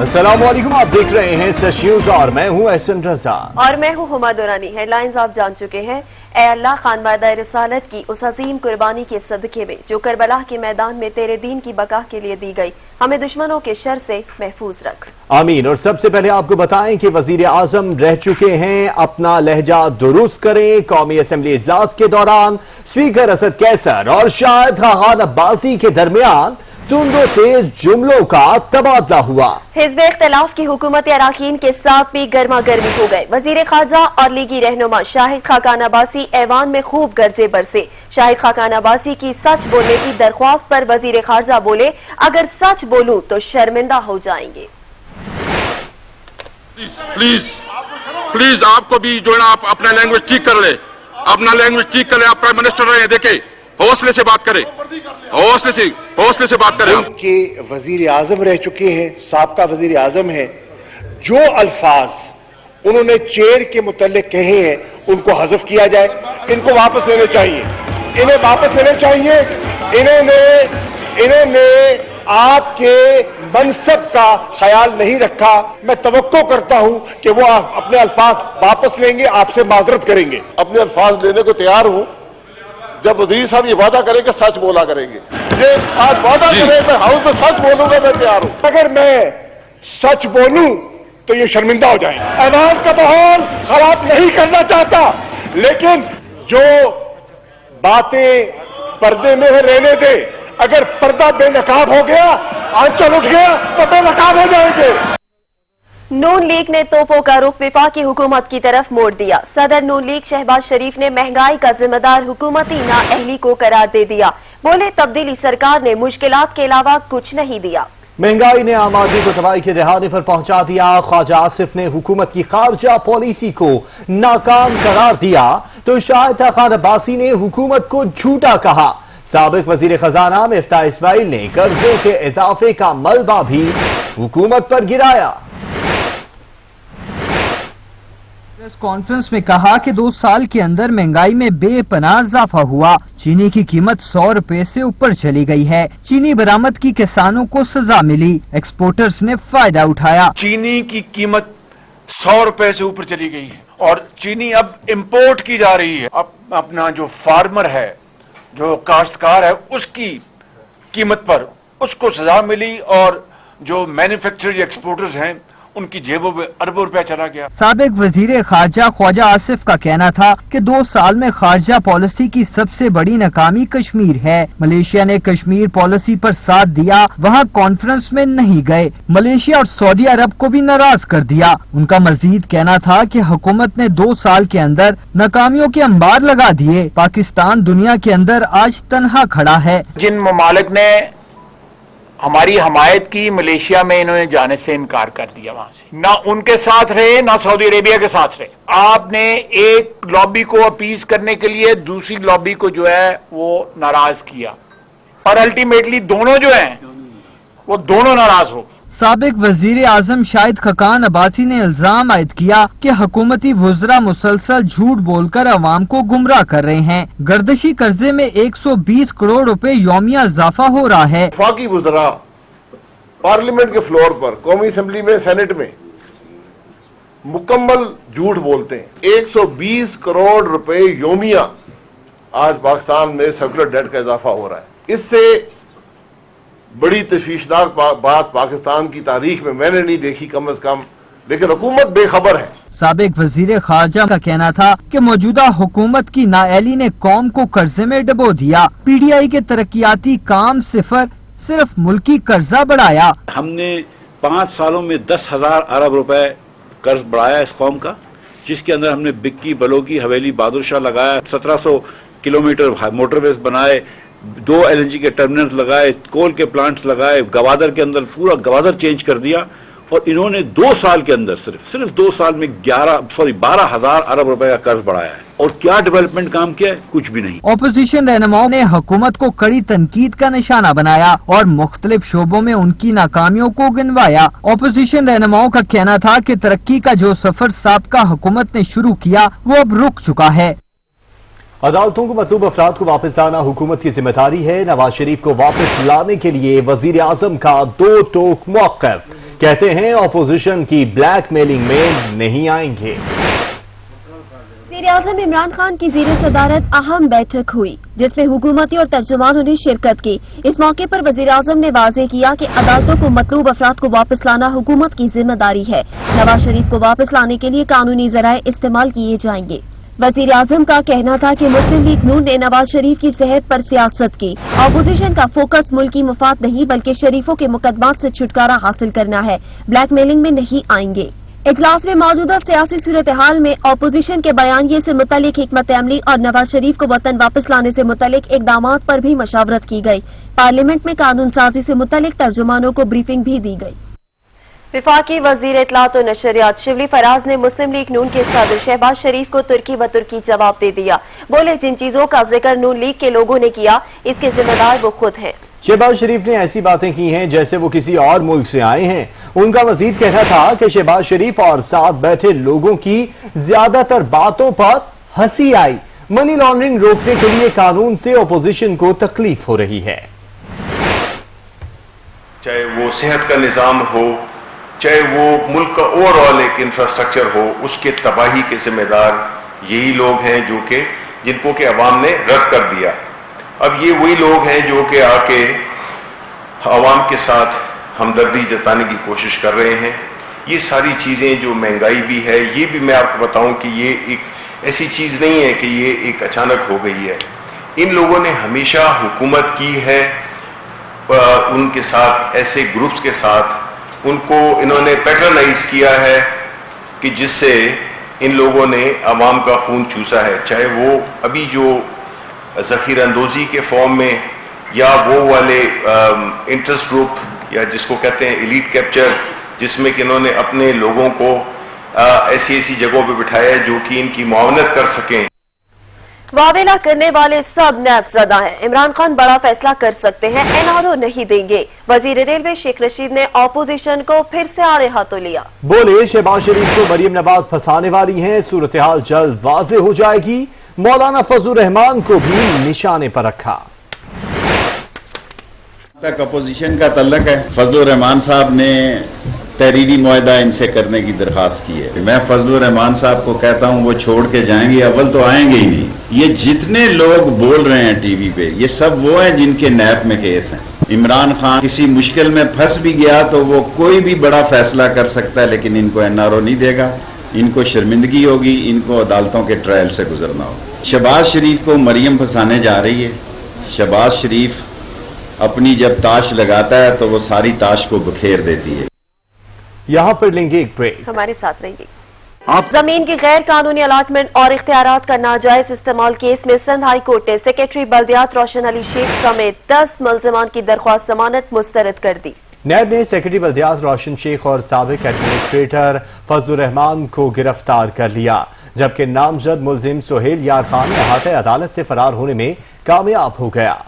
السلام علیکم، آپ دیکھ رہے ہیں سچ نیوز اور میں ہوں احسن رضا اور میں ہوں ہما دورانی۔ ہیڈ لائنز آپ جان چکے ہیں۔ اے اللہ، خانوادہ رسالت کی اس عظیم قربانی کے صدقے میں جو کربلا کے میدان میں تیرے دین کی بقا کے لیے دی گئی، ہمیں دشمنوں کے شر سے محفوظ رکھ، آمین۔ اور سب سے پہلے آپ کو بتائیں کہ وزیر اعظم رہ چکے ہیں، اپنا لہجہ درست کریں۔ قومی اسمبلی اجلاس کے دوران اسپیکر اسد کیسر اور شاہد خاقان عباسی کے درمیان تند و تیز جملوں کا تبادلہ ہوا۔ حزب اختلاف کی حکومت اراکین کے ساتھ بھی گرما گرمی ہو گئے۔ وزیر خارجہ اور لیگی رہنما شاہد خاقان عباسی ایوان میں خوب گرجے برسے۔ شاہد خاقان عباسی کی سچ بولنے کی درخواست پر وزیر خارجہ بولے، اگر سچ بولوں تو شرمندہ ہو جائیں گے۔ پلیز آپ کو بھی جو ہے نا آپ اپنا لینگویج ٹھیک کر لیں، آپ پرائم منسٹر رہے ہیں، دیکھیں حوصلے سے بات کریں، حوصلے سے بات کریں۔ ملک کے وزیر اعظم رہ چکے ہیں، سابقہ وزیر اعظم ہیں، جو الفاظ انہوں نے چیئر کے متعلق کہے ہیں ان کو حذف کیا جائے، ان کو واپس لینے چاہیے، انہیں واپس لینے چاہیے۔ انہوں نے آپ کے منصب کا خیال نہیں رکھا۔ میں توقع کرتا ہوں کہ وہ اپنے الفاظ واپس لیں گے، آپ سے معذرت کریں گے۔ اپنے الفاظ لینے کو تیار ہوں جب وزیر صاحب یہ وعدہ کریں کہ سچ بولا کریں گے۔ یہ آج وعدہ کریں میں ہاؤس میں سچ بولوں گا، میں تیار ہوں۔ اگر میں سچ بولوں تو یہ شرمندہ ہو جائیں۔ ایوان کا ماحول خراب نہیں کرنا چاہتا، لیکن جو باتیں پردے میں رہنے دے۔ اگر پردہ بے نقاب ہو گیا، آنچل اٹھ گیا تو بے نقاب ہو جائیں گے۔ نون لیگ نے توپوں کا رخ وفاقی حکومت کی طرف موڑ دیا۔ صدر نون لیگ شہباز شریف نے مہنگائی کا ذمہ دار حکومتی نااہلی کو قرار دے دیا۔ بولے، تبدیلی سرکار نے مشکلات کے علاوہ کچھ نہیں دیا۔ مہنگائی نے عام آدمی کو تباہی کے دہانے پر پہنچا دیا۔ خواجہ آصف نے حکومت کی خارجہ پالیسی کو ناکام قرار دیا تو شاہد خاقان عباسی نے حکومت کو جھوٹا کہا۔ سابق وزیر خزانہ مفتاح اسماعیل نے قرضوں کے اضافے کا ملبہ بھی حکومت پر گرایا۔ پریس کانفرنس میں کہا کہ 2 سال کے اندر مہنگائی میں بے پناہ اضافہ ہوا۔ چینی کی قیمت 100 روپے سے اوپر چلی گئی ہے۔ چینی برآمد کی کسانوں کو سزا ملی، ایکسپورٹرز نے فائدہ اٹھایا۔ چینی کی قیمت 100 روپے سے اوپر چلی گئی ہے اور چینی اب امپورٹ کی جا رہی ہے۔ اب اپنا جو فارمر ہے، جو کاشتکار ہے، اس کی قیمت پر اس کو سزا ملی اور جو مینوفیکچرر ایکسپورٹرز ہیں ان کی جیبوں میں اربوں روپے چلا گیا۔ سابق وزیر خارجہ خواجہ آصف کا کہنا تھا کہ 2 سال میں خارجہ پالیسی کی سب سے بڑی ناکامی کشمیر ہے۔ ملیشیا نے کشمیر پالیسی پر ساتھ دیا، وہاں کانفرنس میں نہیں گئے۔ ملیشیا اور سعودی عرب کو بھی ناراض کر دیا۔ ان کا مزید کہنا تھا کہ حکومت نے 2 سال کے اندر ناکامیوں کے انبار لگا دیے۔ پاکستان دنیا کے اندر آج تنہا کھڑا ہے۔ جن ممالک نے ہماری حمایت کی، ملیشیا میں انہوں نے جانے سے انکار کر دیا، وہاں سے نہ ان کے ساتھ رہے نہ سعودی عربیہ کے ساتھ رہے۔ آپ نے ایک لابی کو اپیز کرنے کے لیے دوسری لابی کو جو ہے وہ ناراض کیا اور الٹیمیٹلی دونوں جو ہیں وہ دونوں ناراض ہو گئے۔ سابق وزیر اعظم شاہد خاقان عباسی نے الزام عائد کیا کہ حکومتی وزراء مسلسل جھوٹ بول کر عوام کو گمراہ کر رہے ہیں۔ گردشی قرضے میں 120 کروڑ روپے یومیہ اضافہ ہو رہا ہے۔ وفاقی وزراء پارلیمنٹ کے فلور پر، قومی اسمبلی میں، سینٹ میں مکمل جھوٹ بولتے ہیں۔ 120 کروڑ روپے یومیہ آج پاکستان میں سرکولر ڈیٹ کا اضافہ ہو رہا ہے۔ اس سے بڑی تشویشناک بات پاکستان کی تاریخ میں نے نہیں دیکھی کم از کم، لیکن حکومت بے خبر ہے۔ سابق وزیر خارجہ کا کہنا تھا کہ موجودہ حکومت کی نااہلی نے قوم کو قرضے میں ڈبو دیا۔ پی ڈی آئی کے ترقیاتی کام صرف ملکی قرضہ بڑھایا۔ ہم نے 5 سالوں میں 10,000 ارب روپے قرض بڑھایا اس قوم کا، جس کے اندر ہم نے بکی، بلوکی، حویلی، بہادر شاہ لگایا، 1700 کلومیٹر موٹر ویز بنائے، 2 LNG کے ٹرمینلز لگائے، کول کے پلانٹس لگائے، گوادر کے اندر پورا گوادر چینج کر دیا، اور انہوں نے 2 سال کے اندر صرف 2 سال میں 12,000 ارب روپے کا قرض بڑھایا ہے۔ اور کیا ڈیولپمنٹ کام کیا ہے؟ کچھ بھی نہیں۔ اپوزیشن رہنماؤں نے حکومت کو کڑی تنقید کا نشانہ بنایا اور مختلف شعبوں میں ان کی ناکامیوں کو گنوایا۔ اپوزیشن رہنماؤں کا کہنا تھا کہ ترقی کا جو سفر سابقہ حکومت نے شروع کیا وہ اب رک چکا ہے۔ عدالتوں کو مطلوب افراد کو واپس لانا حکومت کی ذمہ داری ہے۔ نواز شریف کو واپس لانے کے لیے وزیر اعظم کا 2 ٹوک موقف۔ कहते हैं ऑपोजिशन की ब्लैकमेलिंग में नहीं आएंगे। वज़ीर-ए-आज़म इमरान खान की ज़ेर सदारत अहम बैठक हुई जिसमें हुकूमती और तर्जुमानों ने शिरकत की। इस मौके पर वज़ीर-ए-आज़म ने वाज़ेह किया कि अदालतों को मतलूब अफराद को वापस लाना हुकूमत की जिम्मेदारी है। नवाज शरीफ को वापस लाने के लिए कानूनी ज़राए इस्तेमाल किए जाएंगे। वज़ीर-ए-आज़म का कहना था कि मुस्लिम लीग नून ने नवाज शरीफ की सेहत पर सियासत की। अपोजिशन का फोकस मुल्की मफाद नहीं बल्कि शरीफों के मुकदमात से छुटकारा हासिल करना है, ब्लैकमेलिंग में नहीं आएंगे। इजलास में मौजूदा सियासी सूरत हाल में अपोजिशन के बयानिए से मुतल्लिक हिकमत अमली और नवाज शरीफ को वतन वापस लाने से मुतल्लिक इकदामात पर भी मशावरत की गई। पार्लियामेंट में कानून साजी से मुतल्लिक तर्जुमानों को ब्रीफिंग भी दी गई। वफाकी वजीर इत्तलात और नशरियात शिबली फराज ने मुस्लिम लीग नून के सदर शहबाज शरीफ को तुर्की ब तुर्की जवाब दे दिया। बोले जिन चीजों का जिक्र नून लीग के लोगों ने किया इसके जिम्मेदार वो खुद हैं। शहबाज शरीफ ने ऐसी बातें की हैं जैसे वो किसी और मुल्क से आए हैं। उनका मजीद कहना था कि शहबाज शरीफ और साथ बैठे लोगों की ज्यादातर बातों पर हंसी आई। मनी लॉन्ड्रिंग रोकने के लिए कानून से अपोजिशन को तकलीफ हो रही है। चाहे वो सेहत का निजाम हो, चाहे वो मुल्क का ओवरऑल एक इंफ्रास्ट्रक्चर हो, उसके तबाही के जिम्मेदार यही लोग हैं जो कि जिनको के अवाम ने रद्द कर दिया। अब ये वही लोग हैं जो कि आके अवाम के साथ हमदर्दी जताने की कोशिश कर रहे हैं। ये सारी चीज़ें जो महंगाई भी है, ये भी मैं आपको बताऊं कि ये एक ऐसी चीज़ नहीं है कि ये एक अचानक हो गई है। इन लोगों ने हमेशा हुकूमत की है, उनके साथ ऐसे ग्रुप्स के साथ उनको इन्होंने पैटर्नाइज किया है कि जिससे इन लोगों ने अवाम का खून चूसा है, चाहे वो अभी जो ज़ख़ीर अंदोज़ी के फॉर्म में या वो वाले इंटरेस्ट ग्रुप या जिसको कहते हैं एलीट कैप्चर, जिसमें कि इन्होंने अपने लोगों को ऐसी ऐसी जगहों पे बिठाया जो कि इनकी मुआवनत कर सकें। वावेला करने वाले सब नैबज़दा हैं। इमरान खान बड़ा फैसला कर सकते हैं, एनआरओ नहीं देंगे। वजीर रेलवे शेख रशीद ने ऑपोजिशन को फिर से आड़े हाथों लिया। बोले शहबाज शरीफ को मरियम नवाज फंसाने वाली हैं, सूरत हाल जल्द वाज़ेह हो जाएगी। मौलाना फजलुर रहमान को भी निशाने पर रखा। तक अपोजिशन का तल्लक है, फजलुर रहमान साहब ने तहरीरी मुआहदा इनसे करने की दरखास्त की है। मैं फजलुर रहमान साहब को कहता हूं वो छोड़ के जाएंगे, अव्वल तो आएंगे ही नहीं। ये जितने लोग बोल रहे हैं टीवी पे, ये सब वो हैं जिनके नैप में केस हैं। इमरान खान किसी मुश्किल में फंस भी गया तो वो कोई भी बड़ा फैसला कर सकता है, लेकिन इनको एनआरओ नहीं देगा। इनको शर्मिंदगी होगी, इनको अदालतों के ट्रायल से गुजरना होगा। शहबाज शरीफ को मरियम फंसाने जा रही है। शहबाज शरीफ अपनी जब ताश लगाता है तो वो सारी ताश को बखेर देती है। यहाँ पर लेंगे एक ब्रेक, हमारे साथ रहिए। जमीन की गैर कानूनी अलाटमेंट और इख्तियारात का नाजायज इस्तेमाल केस में सिंध हाई कोर्ट ने सेक्रेटरी बल्दियात रोशन अली शेख समेत 10 मुल्जिमान की दरख्वास्त जमानत मुस्तरद कर दी। नैब ने सेक्रेटरी बल्दियात रोशन शेख और साबिक एडमिनिस्ट्रेटर फजलुर रहमान को गिरफ्तार कर लिया, जबकि नामजद मुलजिम सोहेल यार खान अहाते अदालत से फरार होने में कामयाब हो गया।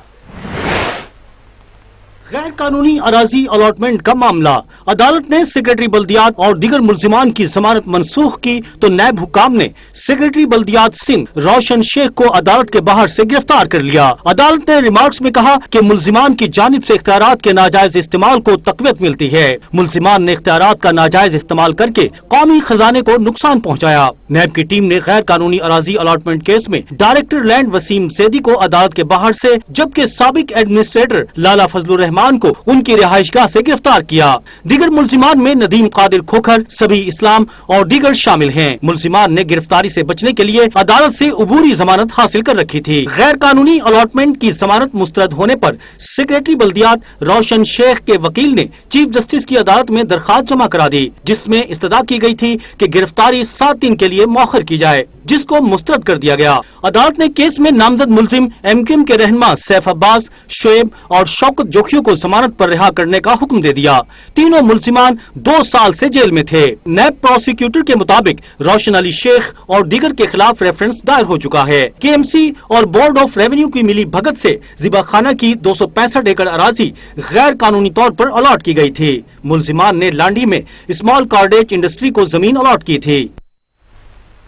गैर कानूनी अराजी अलॉटमेंट का मामला, अदालत ने सेक्रेटरी बल्दियात और दीगर मुल्जिमान की जमानत मनसूख की तो नैब हुकाम ने सेक्रेटरी बल्दियात सिंध रोशन शेख को अदालत के बाहर से गिरफ्तार कर लिया। अदालत ने रिमार्क्स में कहा कि मुल्जिमान की जानिब से इख्तियारात के नाजायज इस्तेमाल को तकवीत मिलती है। मुल्जिमान ने इख्तियारात का नाजायज इस्तेमाल करके कौमी खजाने को नुकसान पहुँचाया। नैब की टीम ने गैर कानूनी अराजी अलॉटमेंट केस में डायरेक्टर लैंड वसीम सैदी को अदालत के बाहर से, जबकि साबिक एडमिनिस्ट्रेटर लाला फजलुर रहमान को उनकी रिहाइशगाह से गिरफ्तार किया। दीगर मुल्जिमान में नदीम कादिर खोखर, सभी इस्लाम और दीगर शामिल हैं। मुल्जिमान ने गिरफ्तारी से बचने के लिए अदालत से उबूरी जमानत हासिल कर रखी थी। गैर कानूनी अलॉटमेंट की जमानत मुस्तरद होने पर सेक्रेटरी बल्दियात रोशन शेख के वकील ने चीफ जस्टिस की अदालत में दरखास्त जमा करा दी, जिसमें इस्तदा की गई थी कि गिरफ्तारी 7 दिन के लिए मौखर की जाए, जिसको मुस्तरद कर दिया गया। अदालत ने केस में नामजद मुल्जिम एमक्यूएम के रहनुमा सैफ अब्बास, शोएब और शौकत जोखियों को जमानत पर रिहा करने का हुक्म दे दिया। तीनों मुल्जिमान 2 साल से जेल में थे। नैब प्रोसिक्यूटर के मुताबिक रोशन अली शेख और दीगर के खिलाफ रेफरेंस दायर हो चुका है। केएमसी और बोर्ड ऑफ रेवेन्यू की मिली भगत से जिबा खाना की 265 एकड़ अराजी गैर कानूनी तौर पर अलॉट की गई थी। मुल्जिमान ने लांडी में स्मॉल कार्डेज इंडस्ट्री को जमीन अलॉट की थी।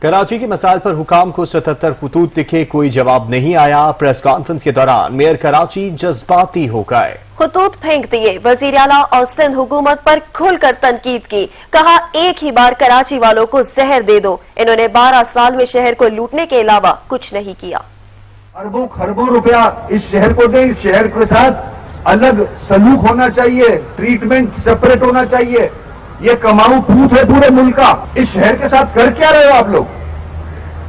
कराची के मसाइल पर हुकाम को 77 खतूत लिखे, कोई जवाब नहीं आया। प्रेस कॉन्फ्रेंस के दौरान मेयर कराची जज्बाती हो गए, खतूत फेंक दिए। वजीर आला और सिंध हुकूमत पर खुलकर तनकीद की, कहा एक ही बार कराची वालों को जहर दे दो। इन्होंने 12 साल में शहर को लूटने के अलावा कुछ नहीं किया। अरबों खरबों रुपया इस शहर को दें, इस शहर के साथ अलग सलूक होना चाहिए, ट्रीटमेंट सेपरेट होना चाहिए। ये कमाऊ फूट है पूरे मुल्क का। इस शहर के साथ कर क्या रहे हो आप लोग,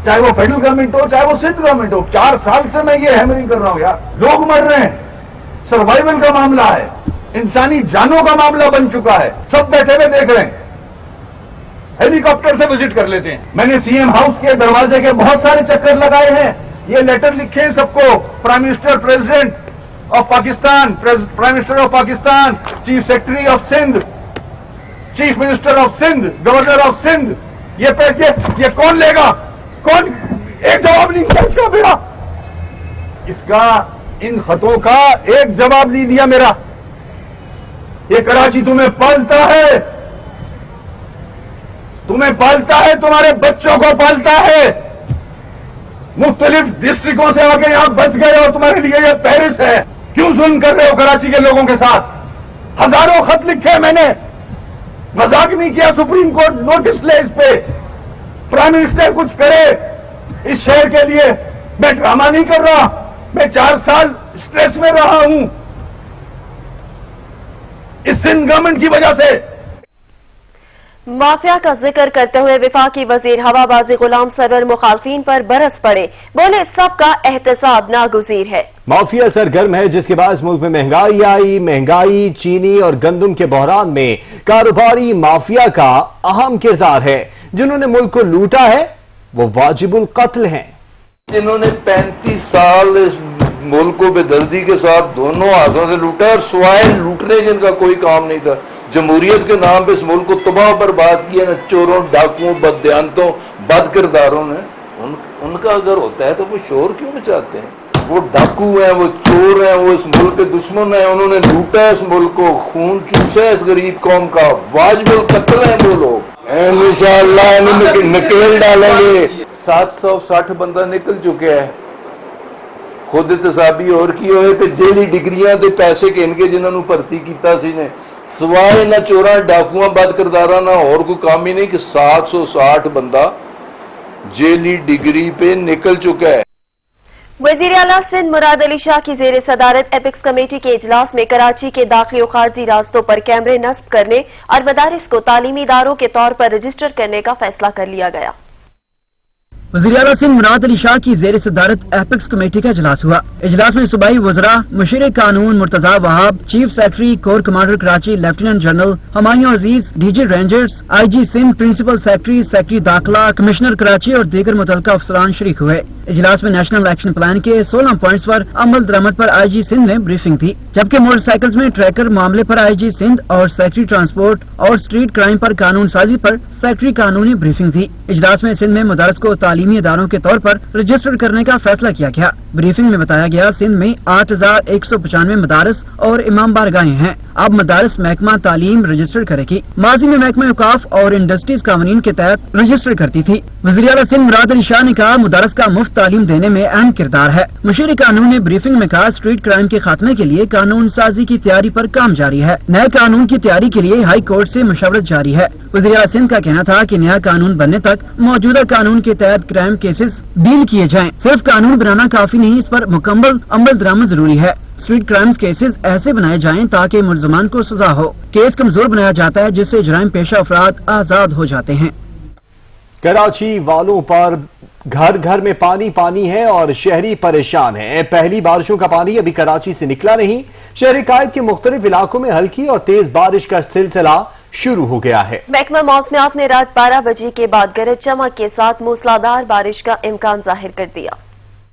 चाहे वो फेडरल गवर्नमेंट हो चाहे वो सिंध गवर्नमेंट हो। 4 साल से मैं ये हैमरिंग कर रहा हूं यार, लोग मर रहे हैं, सर्वाइवल का मामला है, इंसानी जानों का मामला बन चुका है। सब बैठे हुए देख रहे हैं, हेलीकॉप्टर से विजिट कर लेते हैं। मैंने सीएम हाउस के दरवाजे के बहुत सारे चक्कर लगाए हैं, ये लेटर लिखे हैं सबको, prime minister, president of Pakistan, prime minister of Pakistan, chief secretary of Sindh, chief minister of Sindh, governor of Sindh. ये कौन लेगा, कौन? एक जवाब नहीं दिया इसका मेरा, इसका इन खतों का एक जवाब नहीं दिया मेरा। ये कराची तुम्हें पालता है, तुम्हें पालता है, तुम्हारे बच्चों को पालता है। मुख्तलिफ डिस्ट्रिक्टों से आके यहां बस गए और तुम्हारे लिए ये पेरिस है। क्यों जुल्म कर रहे हो कराची के लोगों के साथ? हजारों खत लिखे मैंने, मजाक नहीं किया। सुप्रीम कोर्ट नोटिस ले इस पे, प्राइम मिनिस्टर कुछ करे इस शहर के लिए। मैं ड्रामा नहीं कर रहा, मैं 4 साल स्ट्रेस में रहा हूं इस सिंध गवर्नमेंट की वजह से। माफिया का जिक्र करते हुए वफाकी वजीर हवाबाजी गुलाम सरवर मुखालफीन पर बरस पड़े, बोले सबका एहतसाब नागुज़ीर है। माफिया सरगर्म है, जिसके बाद मुल्क में महंगाई आई। महंगाई, चीनी और गंदम के बहरान में कारोबारी माफिया का अहम किरदार है। जिन्होंने मुल्क को लूटा है वो वाजिबुल कत्ल हैं। जिन्होंने 35 साल इस मुल्क को बेदर्दी के साथ दोनों हाथों से लूटा, और सिवाय लूटने के इनका कोई काम नहीं था। जमहूरियत के नाम पे इस मुल्क को तबाह बर्बाद किया न चोरों, डाकुओं, बददियानतों, बद किरदारों ने। उनका अगर होता है तो वो शोर क्यों मचाते हैं? वो डाकू हैं, वो चोर हैं, वो इस मुल्क के दुश्मन हैं। उन्होंने लूटा है इस मुल्क को, खून चूसा है इस गरीब कौम का। वाजिबुल कत्ल हैं वो लोग। इंशाअल्लाह निकल डालेंगे। 760 बंदा निकल चुके हैं। खुद तसाबी और की होए कि जेली डिग्रियां ते पैसे के इनके जिन्होंने भर्ती किया सी ने, सिवाय ना चोरा, डाकुआं, बद किरदारा ना और कोई काम ही नहीं कि 760 बंदा जेली डिग्री पे निकल चुका है। वजीर आला सिंध मुराद अली शाह की जेर सदारत एपिक्स कमेटी के इजलास में कराची के दाखिली और खारजी रास्तों पर कैमरे नस्ब करने और मदारिस को तालीमी इदारों के तौर पर रजिस्टर करने का फैसला कर लिया गया। वज़ीर आला सिंध मुराद अली शाह की जेर सदारत एपिक्स कमेटी का इजलास हुआ। इजलास में सूबाई वज़रा, मुशीर कानून Murtaza Wahab, chief secretary, core commander Karachi lieutenant general Humayun Aziz, DG Rangers, IG Sindh, principal secretary, secretary दाखिला, कमिश्नर कराची और दीगर मुतल्लिका अफसरान शरीक हुए। इजलास में नेशनल एक्शन प्लान के 16 पॉइंट्स पर अमल दरामद पर IG सिंध ने ब्रीफिंग दी, जबकि मोटरसाइकिल्स में ट्रैकर मामले पर IG सिंध और सेक्रेटरी ट्रांसपोर्ट और स्ट्रीट क्राइम पर कानून साजी पर सेक्रेटरी कानूनी ब्रीफिंग दी। इजलास में सिंध में मदारस को तालीमी इदारों के तौर पर रजिस्टर करने का फैसला किया गया। ब्रीफिंग में बताया गया सिंध में 8195 मदारस और इमाम बारगाहें हैं। अब मदारस महकमा तालीम रजिस्टर करेगी। माजी में महकमा औकाफ और इंडस्ट्रीज कानून के तहत रजिस्टर करती थी। वज़ीर आला सिंध मुराद अली शाह ने कहा मदारस का मुफ्त तालीम देने में अहम किरदार है। मुशीर कानून ने ब्रीफिंग में कहा स्ट्रीट क्राइम के खात्मे के लिए कानून साजी की तैयारी पर काम जारी है। नए कानून की तैयारी के लिए हाई कोर्ट से मशवरत जारी है। वज़ीर आला सिंध का कहना था कि नया कानून बनने तक मौजूदा कानून के तहत क्राइम केसेस डील किए जाएं। सिर्फ कानून बनाना काफी नहीं, इस पर मुकम्मल अमल दरामद जरूरी है। स्ट्रीट क्राइम्स केसेस ऐसे बनाए जाएं ताकि मुल्ज़मान को सजा हो। केस कमजोर बनाया जाता है जिससे जराइम पेशा अफराद आजाद हो जाते हैं। कराची वालों पर घर घर में पानी पानी है और शहरी परेशान हैं। पहली बारिशों का पानी अभी कराची से निकला नहीं। शहर कायद के मुख्तलिफ इलाकों में हल्की और तेज बारिश का सिलसिला शुरू हो गया है। महकमा मौसमियात ने रात 12 बजे के बाद गरज चमक के साथ मूसलाधार बारिश का इम्कान जाहिर कर दिया।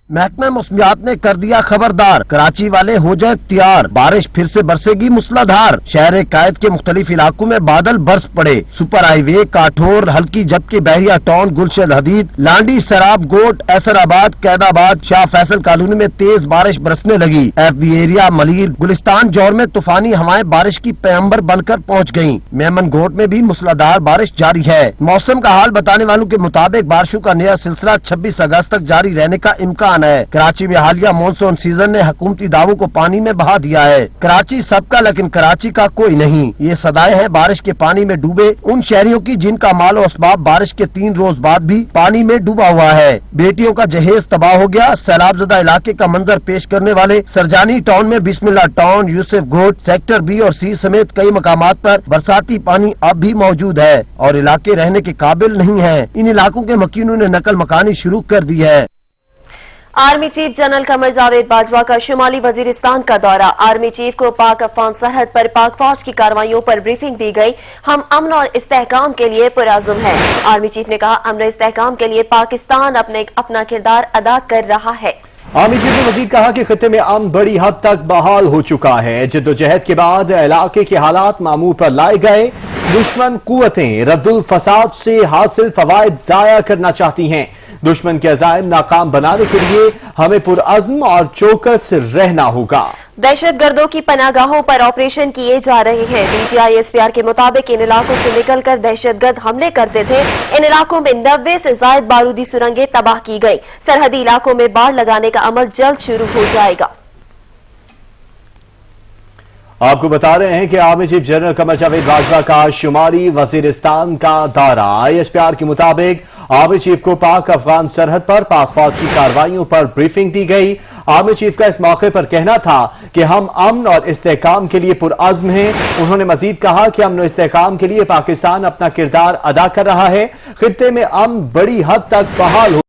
महकमा मौसमियात ने कर दिया खबरदार, कराची वाले हो जाए तैयार, बारिश फिर से बरसेगी मूसलाधार। शहर कायद के मुख्तलिफ इलाकों में बादल बरस पड़े, सुपर हाईवे, काठोर, हल्की जबकि बहरिया टाउन, गुलशन हदीद, लांडी, सराब, गोट, ऐसराबाद, कैदाबाद, शाह फैसल कॉलोनी में तेज बारिश बरसने लगी। FB एरिया, मलीर, गुलिस्तान, जौहर में तूफानी हवाएं बारिश की पैगंबर बनकर पहुँच गयी। मेमन घोट में भी मूसलाधार बारिश जारी है। मौसम का हाल बताने वालों के मुताबिक बारिशों का नया सिलसिला 26 अगस्त तक जारी रहने का इम्कान है। कराची में हालिया मानसून सीजन ने हुकूमती दावों को पानी में बहा दिया है। कराची सबका लेकिन कराची का कोई नहीं, ये सदाएं हैं बारिश के पानी में डूबे उन शहरियों की जिनका माल और असबाब बारिश के 3 रोज बाद भी पानी में डूबा हुआ है। बेटियों का जहेज तबाह हो गया। सैलाब ज़दा इलाके का मंजर पेश करने वाले सरजानी टाउन में बिस्मिल्लाह टाउन, यूसुफ घोट, सेक्टर B और C समेत कई मकामात पर बरसाती पानी अब भी मौजूद है और इलाके रहने के काबिल नहीं है। इन इलाकों के मकीनों ने नकल मकानी शुरू कर दी है। Army chief general Qamar Javed Bajwa का शुमाली वजीरिस्तान का दौरा। आर्मी चीफ को पाक अफगान सरहद पर पाक फौज की कार्रवाइयों पर ब्रीफिंग दी गई। हम अमन और इस्तेहकाम के लिए पुरअज़्म हैं। आर्मी चीफ ने कहा, अमन और इस्तेहकाम के लिए पाकिस्तान अपना किरदार अदा कर रहा है। आर्मी चीफ ने मजीद कहा कि खित्ते में अमन बड़ी हद तक बहाल हो चुका है। जद्दोजहद के बाद इलाके के हालात मामूल पर लाए गए। दुश्मन कुव्वतें रद्दुल फसाद से हासिल फवायद जाया करना चाहती हैं। दुश्मन के अज़ाइम नाकाम बनाने के लिए हमें पुरअज़्म और चौकस रहना होगा। दहशत गर्दों की पनागाहों पर ऑपरेशन किए जा रहे हैं। DGI SPR के मुताबिक इन इलाकों से निकलकर दहशतगर्द हमले करते थे। इन इलाकों में 90 से ज्यादा बारूदी सुरंगें तबाह की गई। सरहदी इलाकों में बाड़ लगाने का अमल जल्द शुरू हो जाएगा। आपको बता रहे हैं कि army chief general Qamar Javed Bajwa का शुमाली वजीरिस्तान का दौरा। ISPR के मुताबिक आर्मी चीफ को पाक अफगान सरहद पर पाक फौज की कार्रवाइयों पर ब्रीफिंग दी गई। आर्मी चीफ का इस मौके पर कहना था कि हम अमन और इस्तेहकाम के लिए पुरअज़्म हैं। उन्होंने मजीद कहा कि अमन और इस्तेहकाम के लिए पाकिस्तान अपना किरदार अदा कर रहा है। खित्ते में अमन बड़ी हद तक बहाल हो।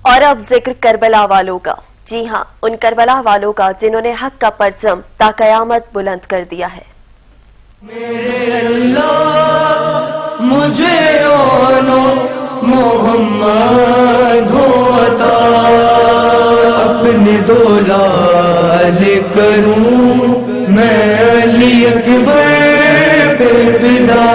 और अब जिक्र करबला वालों का। जी हां, उन करबला वालों का जिन्होंने हक का परचम ता कयामत बुलंद कर दिया है। मेरे अल्लाह मुझे मोहम्मद होता, अपने दो लाल करूं मैं अली अकबर पे फिदा।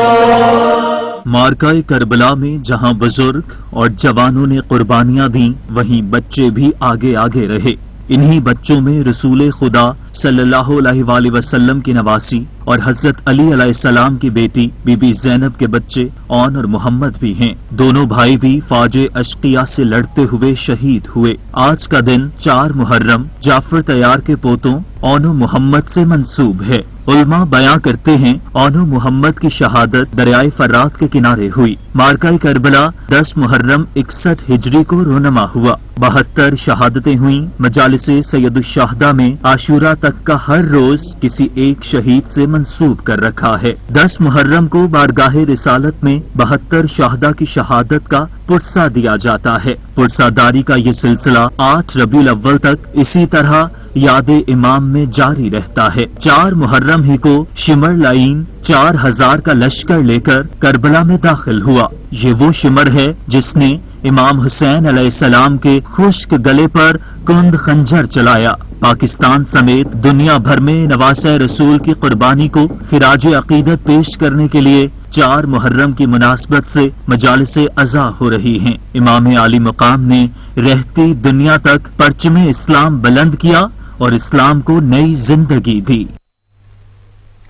मार्काए करबला में जहां बुजुर्ग और जवानों ने कुर्बानियां दी, वहीं बच्चे भी आगे आगे रहे। इन्हीं बच्चों में रसूल खुदा सल्लल्लाहु अलैहि वसल्लम की नवासी और हजरत अली अलैहिस्सलाम की बेटी बीबी ज़ैनब के बच्चे औन और मोहम्मद भी हैं। दोनों भाई भी फौजे अशकिया से लड़ते हुए शहीद हुए। आज का दिन 4 मुहर्रम जाफर तैयार के पोतों औन और मोहम्मद से मंसूब है। उल्मा बयां करते हैं औनो मोहम्मद की शहादत दरियाए फरात के किनारे हुई। मार्काए करबला 10 मुहर्रम 61 हिजरी को रोनमा हुआ। 72 शहादतें हुई। मजालिसे सैयदुश्शहदा में आशूरा तक का हर रोज किसी एक शहीद से मंसूब कर रखा है। 10 मुहर्रम को बारगाहे रिसालत में 72 शहदा की शहादत का पुरसा दिया जाता है। पुरसादारी का ये सिलसिला 8 रबीउल अव्वल तक इसी तरह यादे इमाम में जारी रहता है। 4 मुहर्रम ही को शिमर लाइन 4000 का लश्कर लेकर करबला में दाखिल हुआ। ये वो शिमर है जिसने इमाम हुसैन अलैहिस्सलाम के खुश्क गले पर कुंद खंजर चलाया। पाकिस्तान समेत दुनिया भर में नवासे रसूल की कुर्बानी को खिराज अकीदत पेश करने के लिए 4 मुहर्रम की मुनासबत से मजालिसे अज़ा हो रही हैं। इमाम आली मकाम ने रहती दुनिया तक परचमे इस्लाम बुलंद किया और इस्लाम को नई जिंदगी दी।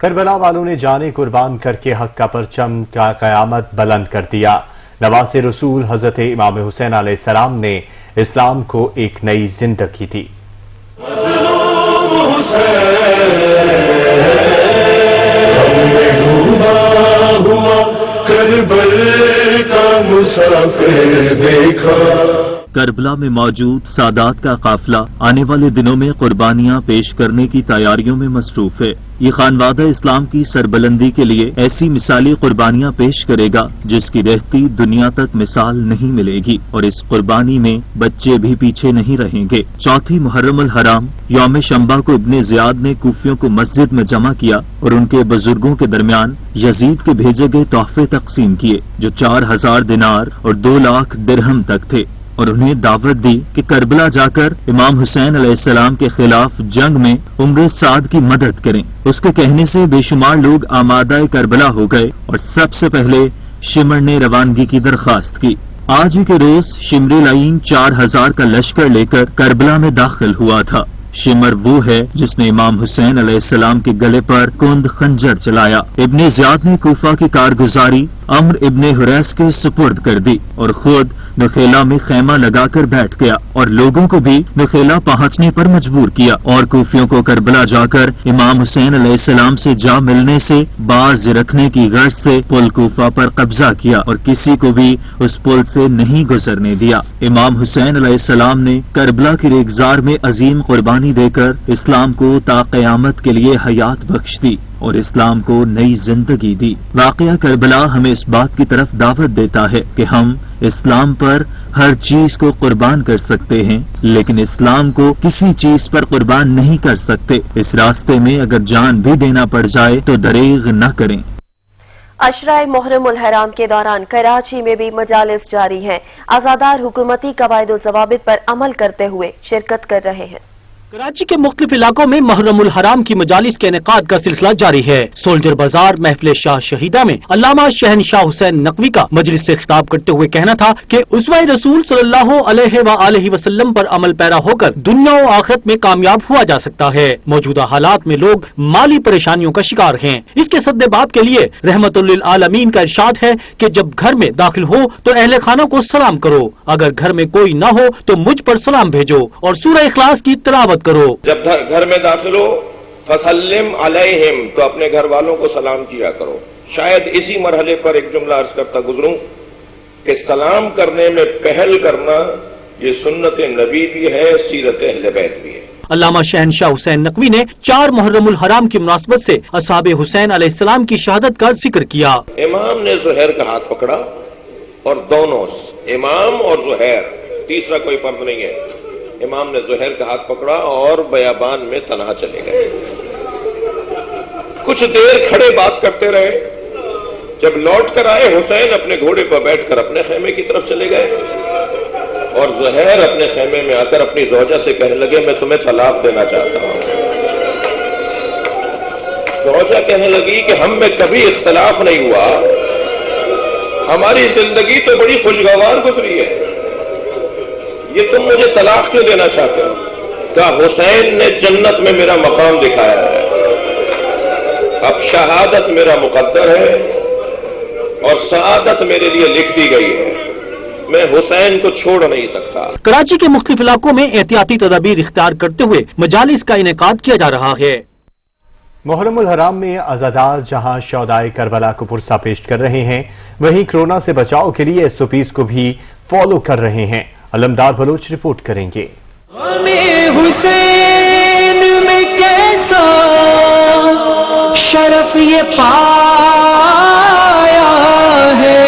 करबला वालों ने जाने कुर्बान करके हक का परचम का कयामत बुलंद कर दिया। नवासे रसूल हजरत इमाम हुसैन अलैहिस्सलाम ने इस्लाम को एक नई जिंदगी दी। करबला में मौजूद सादात का काफिला आने वाले दिनों में कुर्बानियां पेश करने की तैयारियों में मसरूफ है। ये खानवादा इस्लाम की सरबलंदी के लिए ऐसी मिसाली कुर्बानियां पेश करेगा जिसकी रहती दुनिया तक मिसाल नहीं मिलेगी और इस कुर्बानी में बच्चे भी पीछे नहीं रहेंगे। 4 मुहर्रम अल हराम यौम शंबा को इब्ने ज़ियाद ने कूफियों को मस्जिद में जमा किया और उनके बुजुर्गों के दरमियान यजीद के भेजे गए तोहफे तकसीम किए जो 4000 दिनार और 2 लाख दिरहम तक थे। और उन्हें दावत दी कि करबला जाकर इमाम हुसैन अलैहिस्सलाम के खिलाफ जंग में उम्र साद की मदद करें। उसके कहने से बेशुमार लोग आमादा करबला हो गए और सबसे पहले शिमर ने रवानगी की दरखास्त की। आज ही के रोज शिमर लाइन 4000 का लश्कर लेकर करबला में दाखिल हुआ था। शिमर वो है जिसने इमाम हुसैन अलैहिस्सलाम के गले पर कुंद खंजर चलाया। इब्ने ज़ियाद ने कूफा की कारगुजारी अम्र इब्ने हुरैस के सुपुर्द कर दी और खुद नखेला में खैमा लगाकर बैठ गया और लोगों को भी नखेला पहुंचने पर मजबूर किया और कूफियों को करबला जाकर इमाम हुसैन अलैहिस्सलाम से जा मिलने से बाज रखने की गर्ज से पुल कूफा पर कब्जा किया और किसी को भी उस पुल से नहीं गुजरने दिया। इमाम हुसैन अलैहिस्सलाम ने करबला की रेगजार में अजीम कुर्बानी देकर इस्लाम को ता क़यामत के लिए हयात बख्श दी और इस्लाम को नई जिंदगी दी। वाक़या करबला हमें इस बात की तरफ दावत देता है कि हम इस्लाम पर हर चीज को कुर्बान कर सकते हैं, लेकिन इस्लाम को किसी चीज पर कुर्बान नहीं कर सकते। इस रास्ते में अगर जान भी देना पड़ जाए तो दरेग न करें। अशराए मुहर्रमुल हराम के दौरान कराची में भी मजालिस जारी हैं। आज़ादार हुकूमती कवायद ज़वाबित पर अमल करते हुए शिरकत कर रहे हैं। कराची के मुख्तलिफ इलाकों में मुहर्रमुल हराम की मजालिस के इनेकाद का सिलसिला जारी है। सोल्जर बाजार महफिल शाह शहीदा में अल्लामा शहनशाह हुसैन नकवी का मजलिस से खिताब करते हुए कहना था कि उस्वे रसूल सल्लल्लाहु अलैहि वसल्लम पर अमल पैरा होकर दुनिया और आखिरत में कामयाब हुआ जा सकता है। मौजूदा हालात में लोग माली परेशानियों का शिकार हैं। इसके सद्देबाब के लिए रहमतुल लिल आलमीन का इरशाद है कि जब घर में दाखिल हो तो अहले खाना को सलाम करो, अगर घर में कोई न हो तो मुझ पर सलाम भेजो और सूरह इखलास की तिलावत करो। जब घर में दाखिल हो फसल्लिम अलैहिम, तो अपने घर वालों को सलाम किया करो। शायद इसी मरहले पर एक जुमला अर्ज करता गुजरूं कि सलाम करने में पहल करना ये सुन्नत नबी भी है, सीरत अहले बैत भी है। अल्लामा शहनशाह हुसैन नकवी ने 4 मुहर्रमुल हराम की मुनासबत से असहाबे हुसैन अलैहिस्सलाम की शहादत का जिक्र किया। इमाम ने जुहैर का हाथ पकड़ा और दोनों इमाम और जुहैर, तीसरा कोई फर्क नहीं है, इमाम ने जुहैर का हाथ पकड़ा और बयाबान में तन्हा चले गए। कुछ देर खड़े बात करते रहे। जब लौट कर आए हुसैन अपने घोड़े पर बैठकर अपने खेमे की तरफ चले गए और जुहैर अपने खेमे में आकर अपनी ज़ौजा से कहने लगे मैं तुम्हें तलाक देना चाहता हूं। ज़ौजा कहने लगी कि हम में कभी इख्तिलाफ नहीं हुआ, हमारी जिंदगी तो बड़ी खुशगवार गुजरी है, ये तुम मुझे तलाक क्यों देना चाहते हो? क्या हुसैन ने जन्नत में मेरा मकाम दिखाया है, अब शहादत मेरा मुकद्दर है और सआदत मेरे लिए लिख दी गई है, मैं हुसैन को छोड़ नहीं सकता। कराची के मुख्तलिफ इलाकों में एहतियाती तदाबीर इख्तियार करते हुए मजालिस का इनेकाद किया जा रहा है। मुहर्रमुल हराम में अज़ादार जहां शौदाए करबला को पुरसा पेश कर रहे हैं, वहीं कोरोना से बचाव के लिए SOPs को भी फॉलो कर रहे हैं। अलमदार बलोच रिपोर्ट करेंगे। हमें हुसैन में कैसा शरफ ये पाया है।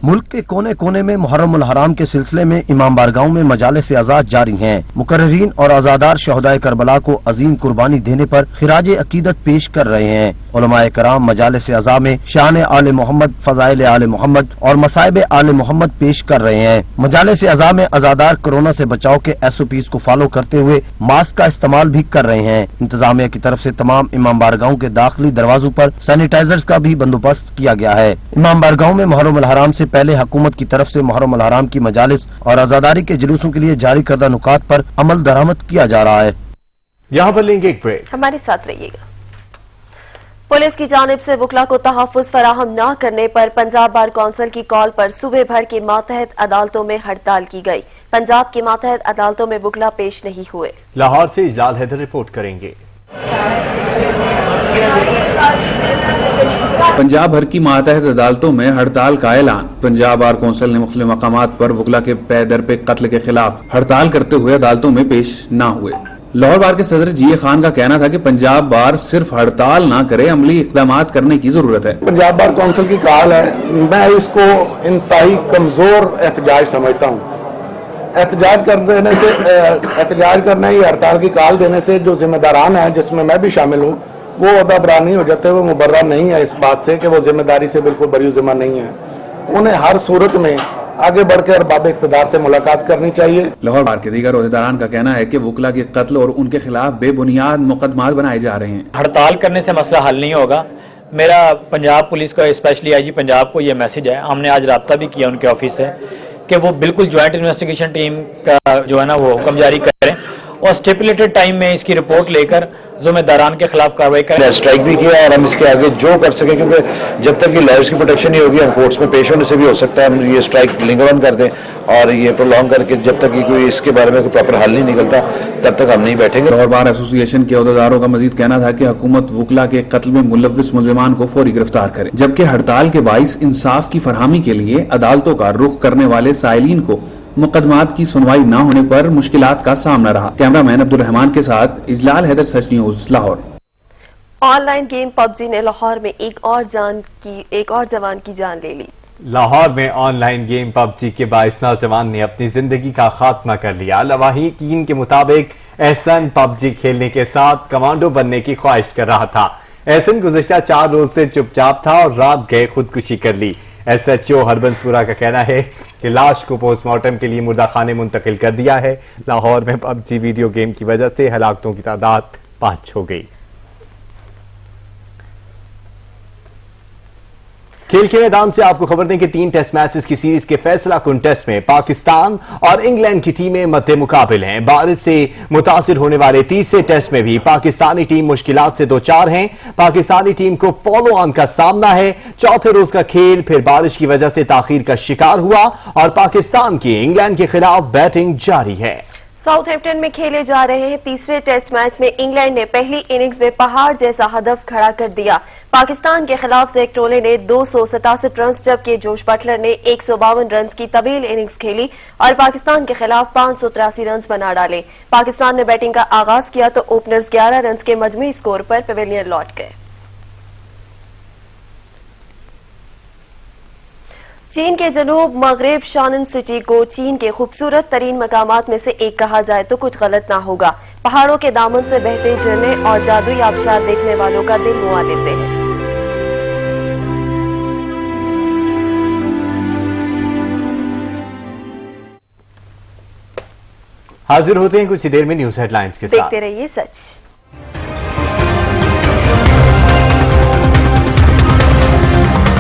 मुल्क के कोने कोने में मुहर्रमुल हराम के सिलसिले में इमाम बारगाहों में मजालिस आज़ाद जारी हैं। मुकर्ररीन और आज़ादार शहदाए करबला को अजीम कुर्बानी देने पर खिराज अकीदत पेश कर रहे हैं। उलमाए कराम मजालिस आज़ा में शान आले मोहम्मद, फज़ाइल आले मोहम्मद और मसाइब आले मोहम्मद पेश कर रहे हैं। मजालिस आज़ा में आज़ादार कोरोना से बचाव के SOPs को फॉलो करते हुए मास्क का इस्तेमाल भी कर रहे हैं। इंतजामिया की तरफ से तमाम इमाम बारगाहों के दाखिली दरवाजों पर सैनिटाइजर्स का भी बंदोबस्त किया गया है। इमाम बारगाहों में मुहर्रमुल हराम से पहले हुकूमत की तरफ से मुहर्रमुल हराम की मजालिस और आज़ादारी के जुलूसों के लिए जारी करदा नुकात पर अमल दरामद किया जा रहा है। यहाँ पर लेंगे एक ब्रेक, हमारे साथ रहिएगा। पुलिस की जानिब से वकला को तहफ़्फ़ुज़ फराहम न करने पर पंजाब बार कौंसिल की कॉल पर सूबे भर की मातहत अदालतों में हड़ताल की गई। पंजाब की मातहत अदालतों में वकला पेश नहीं हुए। लाहौर से इजलाल हैदर रिपोर्ट करेंगे। पंजाब भर की मातहत अदालतों में हड़ताल का ऐलान। पंजाब बार कौंसिल ने मुख्तलिफ मकामात पर वकला के पे दर पे कत्ल के खिलाफ हड़ताल करते हुए अदालतों में पेश न हुए। लाहौर बार के सदर जीए खान का कहना था कि पंजाब बार सिर्फ हड़ताल ना करे, अमली इक़दाम करने की जरूरत है। पंजाब बार कौंसिल की कॉल है, मैं इसको इंतहाई कमजोर एहतजाज समझता हूँ। एहतजाज कर देने से, एहतजाज करने या हड़ताल की कॉल देने से जो जिम्मेदारान है, जिसमें मैं भी शामिल हूँ, वो अहदेदारानी हो जाते, वो मुबर्रा नहीं है इस बात से कि वो जिम्मेदारी से बिल्कुल बरी ज़िम्मा नहीं है। उन्हें हर सूरत में आगे बढ़कर बाब इक़्तिदार से मुलाकात करनी चाहिए। लाहौर बार के दीगर ओहदेदारान का कहना है कि वकला के कत्ल और उनके खिलाफ बेबुनियाद मुकदमात बनाए जा रहे हैं। हड़ताल करने से मसला हल नहीं होगा। मेरा पंजाब पुलिस को, स्पेशली आईजी पंजाब को ये मैसेज है, हमने आज राब्ता भी किया उनके ऑफिस से, कि वो बिल्कुल ज्वाइंट इन्वेस्टिगेशन टीम का जो है ना वो हुक्म जारी करें और स्टिपुलेटेड टाइम में इसकी रिपोर्ट लेकर ज़िम्मेदारान के खिलाफ कार्रवाई करें। स्ट्राइक भी किया और हम इसके आगे जो कर सकें, क्योंकि जब तक ये लॉयर्स की प्रोटेक्शन नहीं होगी हम कोर्ट्स में पेश होने से भी हो सकता है हम ये स्ट्राइक लिंगर ऑन कर दें और ये प्रोलॉन्ग करके जब तक कोई इसके बारे में कोई प्रॉपर हल नहीं निकलता तब तक हम नहीं बैठेंगे। लाहौर बार एसोसिएशन के ओहदेदारों का मजीद कहना था कि हुकूमत वकला के कत्ल में मुलव्विस मुलजिमान को फौरी गिरफ्तार करे, जबकि हड़ताल के बाइस इंसाफ की फरहमी के लिए अदालतों का रुख करने वाले साइलिन को मुकदमात की सुनवाई न होने पर मुश्किलात का सामना रहा। कैमरामैन अब्दुल रहमान के साथ Ijlal Haider, Sach news, Lahore. Online game PUBG ने लाहौर में एक और जवान की जान ले ली। लाहौर में ऑनलाइन गेम पबजी के 22 नौजवान ने अपनी जिंदगी का खात्मा कर लिया। लवाहिकीन के मुताबिक एहसन पबजी खेलने के साथ कमांडो बनने की ख्वाहिश कर रहा था। एहसन गुज़िश्ता 4 रोज से चुपचाप था और रात गए खुदकुशी कर ली। SHO हरबंसपुरा का कहना है कि लाश को पोस्टमार्टम के लिए मुर्दा खाने मुंतकिल कर दिया है। लाहौर में पबजी वीडियो गेम की वजह से हलाकतों की तादाद 5 हो गई। खेल के मैदान से आपको खबर दें कि 3 टेस्ट मैचेस की सीरीज के फैसला कुन टेस्ट में पाकिस्तान और इंग्लैंड की टीमें मद्दे मुकाबिल हैं। बारिश से मुतासिर होने वाले तीसरे टेस्ट में भी पाकिस्तानी टीम मुश्किलात से दो चार हैं। पाकिस्तानी टीम को फॉलो ऑन का सामना है। चौथे रोज का खेल फिर बारिश की वजह से ताखीर का शिकार हुआ और पाकिस्तान की इंग्लैंड के खिलाफ बैटिंग जारी है। साउथहैम्पटन में खेले जा रहे हैं तीसरे टेस्ट मैच में इंग्लैंड ने पहली इनिंग्स में पहाड़ जैसा हदफ खड़ा कर दिया। पाकिस्तान के खिलाफ ज़ैक टोले ने 267 रन जबकि जोश बटलर ने 152 रन की तवील इनिंग्स खेली और पाकिस्तान के खिलाफ 583 रन बना डाले। पाकिस्तान ने बैटिंग का आगाज किया तो ओपनर्स 11 रन के मजमूई स्कोर पर पवेलियन लौट गए। चीन के जनूब मगरिब शानन सिटी को चीन के खूबसूरत तरीन मकामात में से एक कहा जाए तो कुछ गलत ना होगा। पहाड़ों के दामन से बहते झरने और जादुई आबशार देखने वालों का दिल मुआ लेते हैं। हाजिर होते हैं कुछ ही देर में न्यूज हेडलाइंस के साथ। देखते रहिए सच।